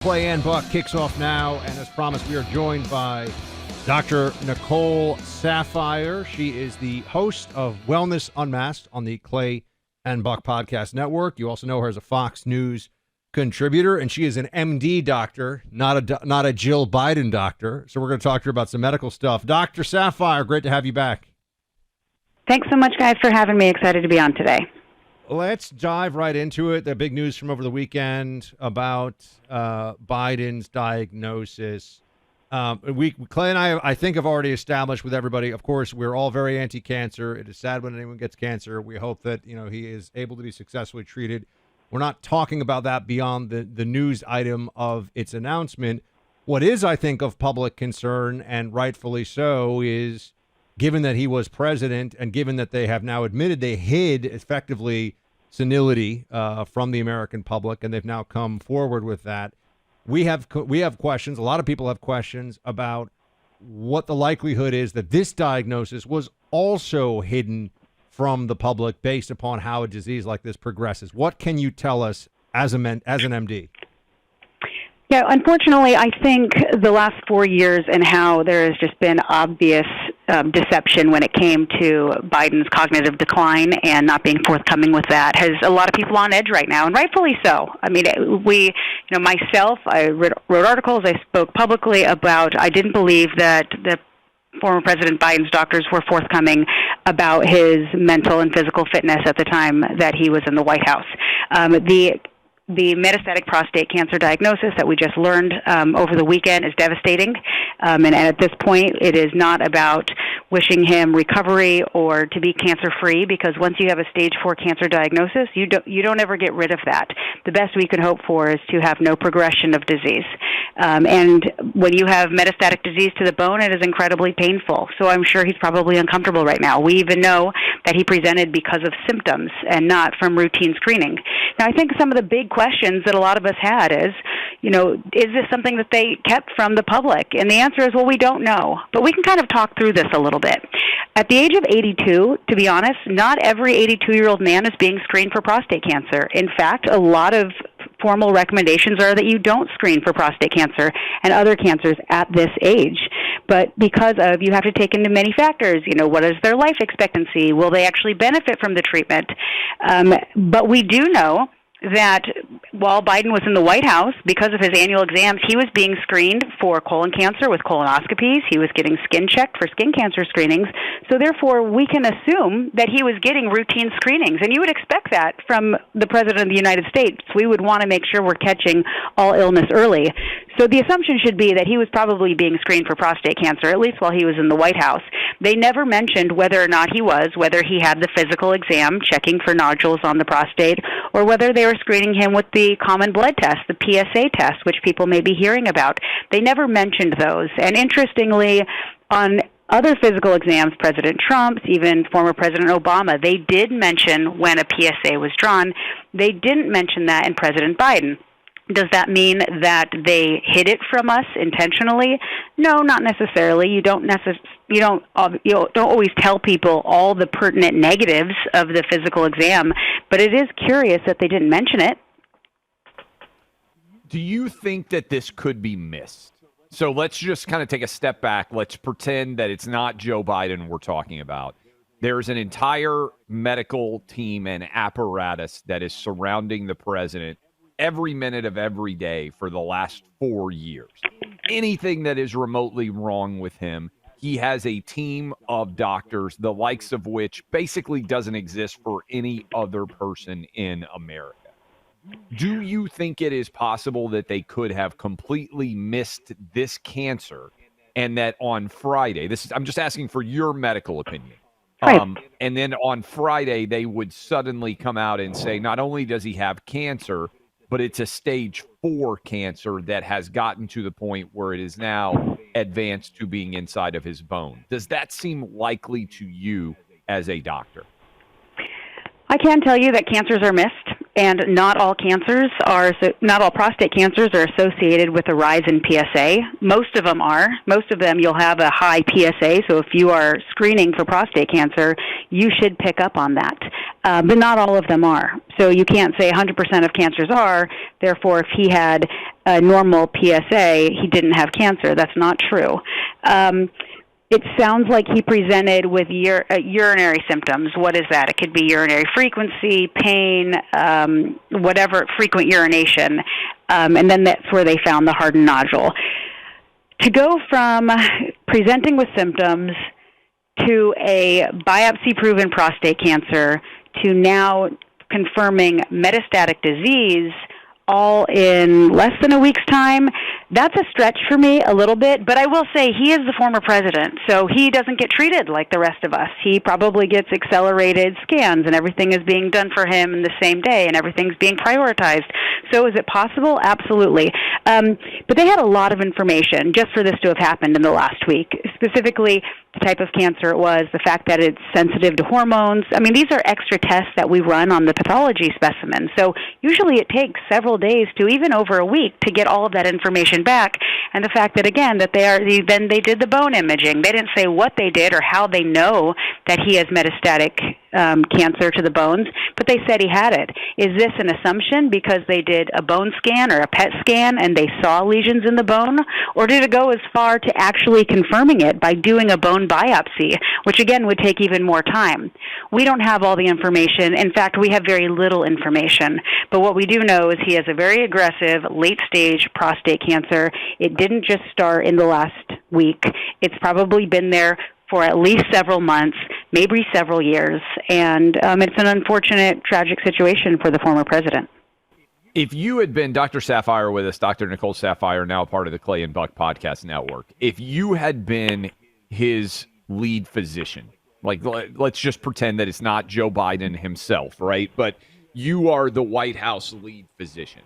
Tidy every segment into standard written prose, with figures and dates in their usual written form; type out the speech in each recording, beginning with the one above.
Play and Buck kicks off now, and as promised, we are joined by Dr. Nicole Saphier. She is the host of Wellness Unmasked on the Clay and Buck Podcast Network. You also know her as a Fox News contributor, and she is an MD doctor, not a Jill Biden doctor. So we're going to talk to her about some medical stuff. Dr. Saphier, great to have you back. Thanks so much, guys, for having me. Excited to be on today. Let's dive right into it. The big news from over the weekend about Biden's diagnosis. Clay and I think, have already established with everybody, of course, we're all very anti-cancer. It is sad when anyone gets cancer. We hope that, he is able to be successfully treated. We're not talking about that beyond the news item of its announcement. What is, I think, of public concern, and rightfully so, is given that he was president and given that they have now admitted they hid effectively senility from the American public, and they've now come forward with that. We have questions. A lot of people have questions about what the likelihood is that this diagnosis was also hidden from the public based upon how a disease like this progresses. What can you tell us as an MD? Yeah, unfortunately, I think the last 4 years and how there has just been obvious deception when it came to Biden's cognitive decline and not being forthcoming with that has a lot of people on edge right now, and rightfully so. I mean, myself, I wrote articles, I spoke publicly about, I didn't believe that the former President Biden's doctors were forthcoming about his mental and physical fitness at the time that he was in the White House. The metastatic prostate cancer diagnosis that we just learned over the weekend is devastating. And at this point, it is not about wishing him recovery or to be cancer-free, because once you have a stage 4 cancer diagnosis, you don't ever get rid of that. The best we can hope for is to have no progression of disease. And when you have metastatic disease to the bone, it is incredibly painful. So I'm sure he's probably uncomfortable right now. We even know that he presented because of symptoms and not from routine screening. Now, I think some of the big questions that a lot of us had is, is this something that they kept from the public? And the answer is, well, we don't know. But we can kind of talk through this a little bit. At the age of 82, to be honest, not every 82-year-old man is being screened for prostate cancer. In fact, a lot of formal recommendations are that you don't screen for prostate cancer and other cancers at this age. But because of, you have to take into many factors, what is their life expectancy? Will they actually benefit from the treatment? But we do know that while Biden was in the White House, because of his annual exams, he was being screened for colon cancer with colonoscopies. He was getting skin checked for skin cancer screenings. So therefore, we can assume that he was getting routine screenings. And you would expect that from the President of the United States. We would want to make sure we're catching all illness early. So the assumption should be that he was probably being screened for prostate cancer, at least while he was in the White House. They never mentioned whether or not he was, whether he had the physical exam checking for nodules on the prostate, or whether they were screening him with the common blood test, the PSA test, which people may be hearing about. They never mentioned those. And interestingly, on other physical exams, President Trump's, even former President Obama, they did mention when a PSA was drawn. They didn't mention that in President Biden. Does that mean that they hid it from us intentionally? No, not necessarily. You don't always tell people all the pertinent negatives of the physical exam, but it is curious that they didn't mention it. Do you think that this could be missed? So let's just kind of take a step back. Let's pretend that it's not Joe Biden we're talking about. There's an entire medical team and apparatus that is surrounding the president every minute of every day for the last 4 years. Anything that is remotely wrong with him, he has a team of doctors, the likes of which basically doesn't exist for any other person in America. Do you think it is possible that they could have completely missed this cancer, and that on Friday, I'm just asking for your medical opinion, and then on Friday they would suddenly come out and say, not only does he have cancer, but it's a stage 4 cancer that has gotten to the point where it is now advanced to being inside of his bone. Does that seem likely to you as a doctor? I can tell you that cancers are missed, And not all prostate cancers are associated with a rise in PSA. Most of them are. Most of them you'll have a high PSA, so if you are screening for prostate cancer, you should pick up on that. But not all of them are. So you can't say 100% of cancers are, therefore if he had a normal PSA, he didn't have cancer. That's not true. It sounds like he presented with urinary symptoms. What is that? It could be urinary frequency, pain, whatever, frequent urination, and then that's where they found the hardened nodule. To go from presenting with symptoms to a biopsy-proven prostate cancer to now confirming metastatic disease all in less than a week's time, that's a stretch for me a little bit, but I will say he is the former president, so he doesn't get treated like the rest of us. He probably gets accelerated scans, and everything is being done for him in the same day, and everything's being prioritized. So is it possible? Absolutely. But they had a lot of information just for this to have happened in the last week, specifically the type of cancer it was, the fact that it's sensitive to hormones. I mean, these are extra tests that we run on the pathology specimen. So usually it takes several days to even over a week to get all of that information back. And the fact that, again, that then they did the bone imaging. They didn't say what they did or how they know that he has metastatic cancer to the bones, but they said he had it. Is this an assumption because they did a bone scan or a PET scan and they saw lesions in the bone? Or did it go as far to actually confirming it by doing a bone biopsy, which again would take even more time? We don't have all the information. In fact, we have very little information. But what we do know is he has a very aggressive late-stage prostate cancer. It didn't just start in the last week. It's probably been there for at least several months, maybe several years, and it's an unfortunate, tragic situation for the former president. If you had been Dr. Saphier with us, Dr. Nicole Saphier, now part of the Clay and Buck Podcast Network, if you had been his lead physician, like let's just pretend that it's not Joe Biden himself, right? But you are the White House lead physician.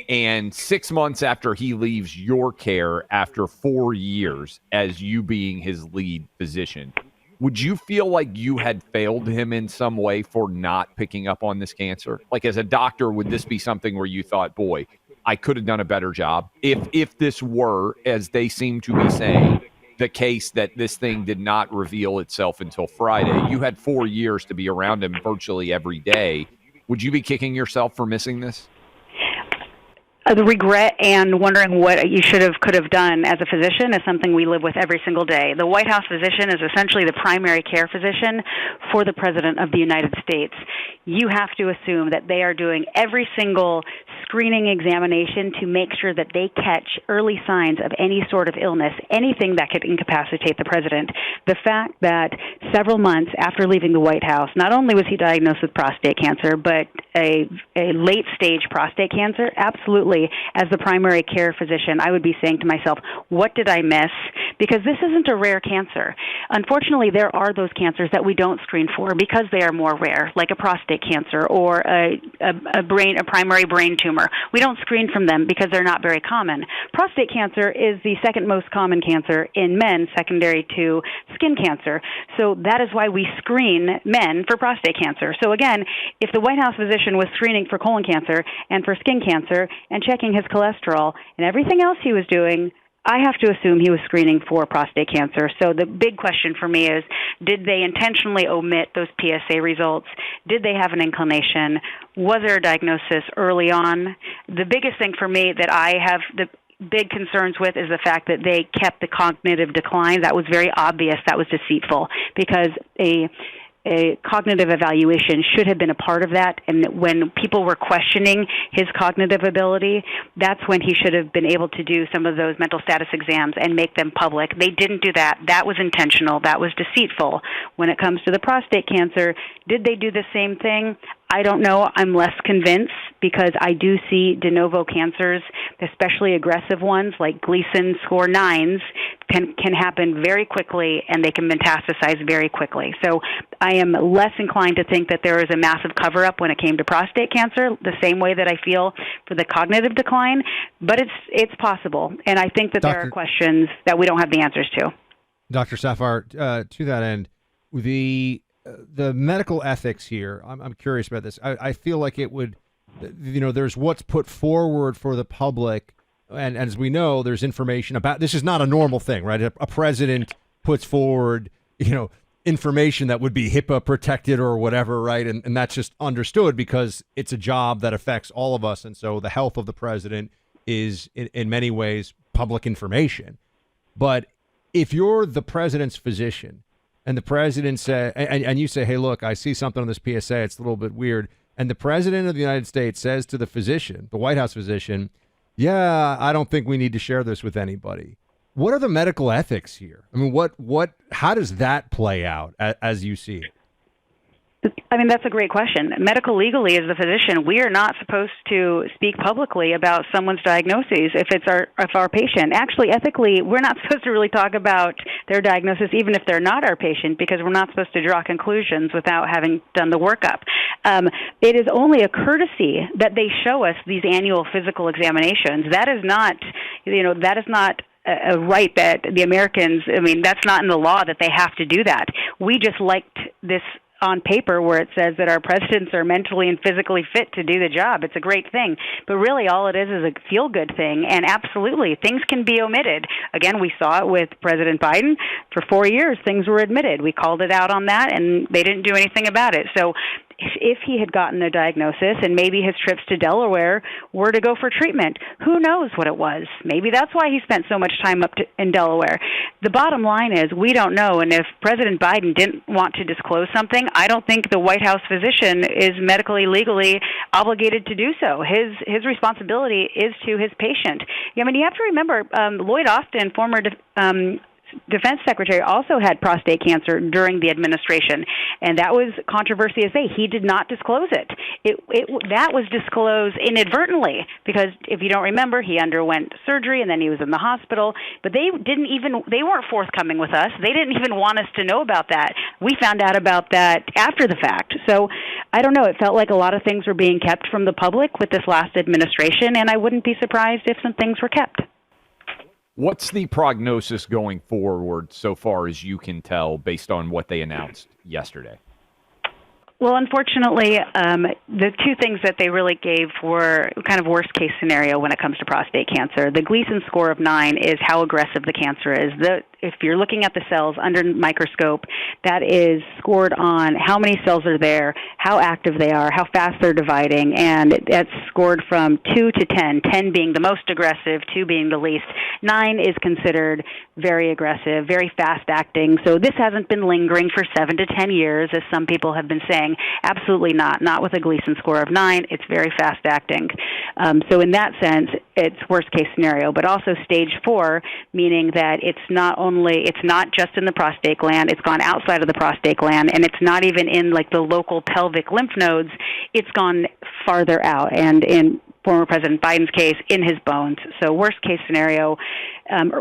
And 6 months after he leaves your care, after 4 years as you being his lead physician, would you feel like you had failed him in some way for not picking up on this cancer? Like as a doctor, would this be something where you thought, boy, I could have done a better job? If this were, as they seem to be saying, the case that this thing did not reveal itself until Friday, you had 4 years to be around him virtually every day. Would you be kicking yourself for missing this? The regret and wondering what you could have done as a physician is something we live with every single day. The White House physician is essentially the primary care physician for the President of the United States. You have to assume that they are doing every single screening examination to make sure that they catch early signs of any sort of illness, anything that could incapacitate the president. The fact that several months after leaving the White House, not only was he diagnosed with prostate cancer, but a late-stage prostate cancer, absolutely. As the primary care physician, I would be saying to myself, what did I miss? Because this isn't a rare cancer. Unfortunately, there are those cancers that we don't screen for because they are more rare, like a prostate cancer or a primary brain tumor. We don't screen from them because they're not very common. Prostate cancer is the second most common cancer in men, secondary to skin cancer. So that is why we screen men for prostate cancer. So again, if the White House physician was screening for colon cancer and for skin cancer and checking his cholesterol and everything else he was doing, I have to assume he was screening for prostate cancer. So the big question for me is, did they intentionally omit those PSA results? Did they have an inclination? Was there a diagnosis early on? The biggest thing for me that I have the big concerns with is the fact that they kept the cognitive decline. That was very obvious. That was deceitful because a cognitive evaluation should have been a part of that. And when people were questioning his cognitive ability, that's when he should have been able to do some of those mental status exams and make them public. They didn't do that. That was intentional. That was deceitful. When it comes to the prostate cancer, did they do the same thing? I don't know. I'm less convinced because I do see de novo cancers, especially aggressive ones like Gleason Score 9s, can happen very quickly and they can metastasize very quickly. So I am less inclined to think that there is a massive cover-up when it came to prostate cancer, the same way that I feel for the cognitive decline, but it's possible. And I think that there are questions that we don't have the answers to. Dr. Saphier, to that end, the medical ethics here, I'm curious about this. I feel like it would there's what's put forward for the public. And as we know, there's information about this is not a normal thing, right? A president puts forward, information that would be HIPAA protected or whatever, right? And that's just understood because it's a job that affects all of us. And so the health of the president is in many ways public information. But if you're the president's physician and the president say, and you say, hey, look, I see something on this PSA, it's a little bit weird. And the president of the United States says to the physician, the White House physician, yeah, I don't think we need to share this with anybody. What are the medical ethics here? I mean, how does that play out as you see it? I mean, that's a great question. Medical legally, as the physician, we are not supposed to speak publicly about someone's diagnosis if our patient. Actually, ethically, we're not supposed to really talk about their diagnosis, even if they're not our patient, because we're not supposed to draw conclusions without having done the workup. It is only a courtesy that they show us these annual physical examinations. That is not, a right that the Americans, that's not in the law that they have to do that. We just liked this on paper where it says that our presidents are mentally and physically fit to do the job. It's a great thing. But really all it is a feel-good thing. And absolutely, things can be omitted. Again, we saw it with President Biden. For 4 years, things were omitted. We called it out on that, and they didn't do anything about it. So if he had gotten a diagnosis and maybe his trips to Delaware were to go for treatment, who knows what it was? Maybe that's why he spent so much time in Delaware. The bottom line is we don't know, and if President Biden didn't want to disclose something, I don't think the White House physician is medically, legally obligated to do so. His responsibility is to his patient. You have to remember, Lloyd Austin, former Defense Secretary, also had prostate cancer during the administration, and that was controversy as say. He did not disclose it. That was disclosed inadvertently because, if you don't remember, he underwent surgery and then he was in the hospital. But they weren't forthcoming with us. They didn't even want us to know about that. We found out about that after the fact. So I don't know. It felt like a lot of things were being kept from the public with this last administration, and I wouldn't be surprised if some things were kept. What's the prognosis going forward so far as you can tell based on what they announced yesterday? Well, unfortunately, the two things that they really gave were kind of worst-case scenario when it comes to prostate cancer. The Gleason Score of 9 is how aggressive the cancer is. If you're looking at the cells under microscope, that is scored on how many cells are there, how active they are, how fast they're dividing, and that's scored from 2 to 10, 10 being the most aggressive, 2 being the least. 9 is considered very aggressive, very fast-acting. So this hasn't been lingering for 7 to 10 years, as some people have been saying. Absolutely not. Not with a Gleason Score of 9. It's very fast-acting. So in that sense, it's worst-case scenario, but also stage 4, meaning that it's not just in the prostate gland, it's gone outside of the prostate gland, and it's not even in like the local pelvic lymph nodes, it's gone farther out, and in former President Biden's case, in his bones. So worst case scenario,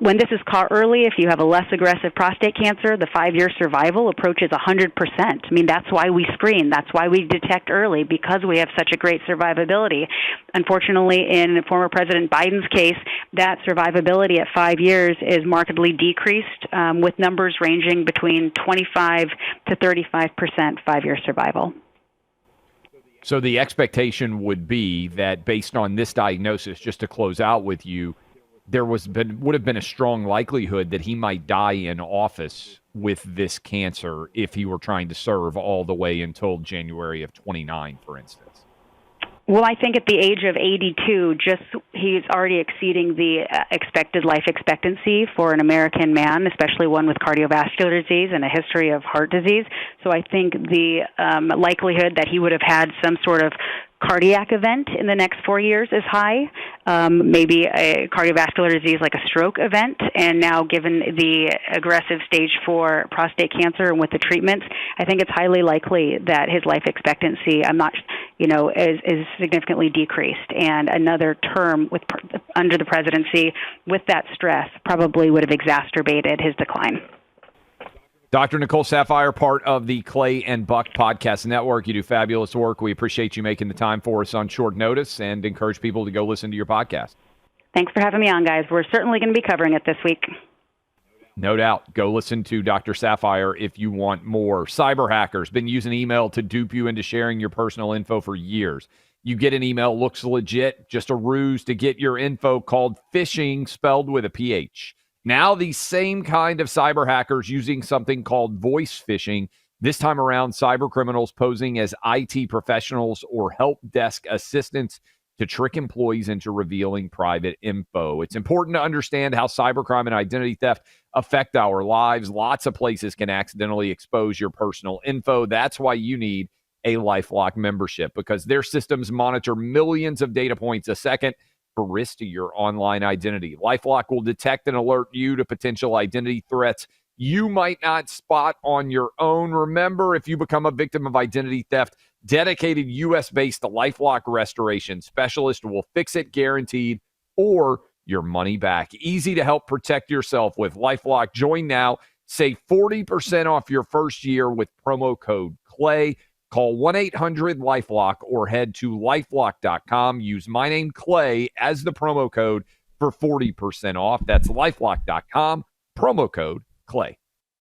when this is caught early, if you have a less aggressive prostate cancer, the 5-year survival approaches 100%. I mean, that's why we screen. That's why we detect early, because we have such a great survivability. Unfortunately, in former President Biden's case, that survivability at 5 years is markedly decreased, with numbers ranging between 25 to 35% 5-year survival. So the expectation would be that based on this diagnosis, just to close out with you, there would have been a strong likelihood that he might die in office with this cancer if he were trying to serve all the way until January of 29, for instance. Well, I think at the age of 82, he's already exceeding the expected life expectancy for an American man, especially one with cardiovascular disease and a history of heart disease. So I think the likelihood that he would have had some sort of cardiac event in the next 4 years is high, maybe a cardiovascular disease like a stroke event. And now, given the aggressive stage 4 prostate cancer and with the treatments, I think it's highly likely that his life expectancy, is significantly decreased. And another term under the presidency with that stress probably would have exacerbated his decline. Dr. Nicole Saphier, part of the Clay and Buck Podcast Network. You do fabulous work. We appreciate you making the time for us on short notice and encourage people to go listen to your podcast. Thanks for having me on, guys. We're certainly going to be covering it this week. No doubt. Go listen to Dr. Saphier if you want more. Cyber hackers been using email to dupe you into sharing your personal info for years. You get an email, looks legit, just a ruse to get your info, called phishing, spelled with a PH. Now these same kind of cyber hackers using something called voice phishing, this time around cyber criminals posing as IT professionals or help desk assistants to trick employees into revealing private info. It's important to understand how cybercrime and identity theft affect our lives. Lots of places can accidentally expose your personal info. That's why you need a LifeLock membership, because their systems monitor millions of data points a second for risk to your online identity. LifeLock will detect and alert you to potential identity threats you might not spot on your own. Remember, if you become a victim of identity theft, dedicated U.S.-based LifeLock restoration specialist will fix it, guaranteed, or your money back. Easy to help protect yourself with LifeLock. Join now. Save 40% off your first year with promo code CLAY. Call 1-800-LifeLock or head to lifelock.com. Use my name, Clay, as the promo code for 40% off. That's lifelock.com, promo code CLAY.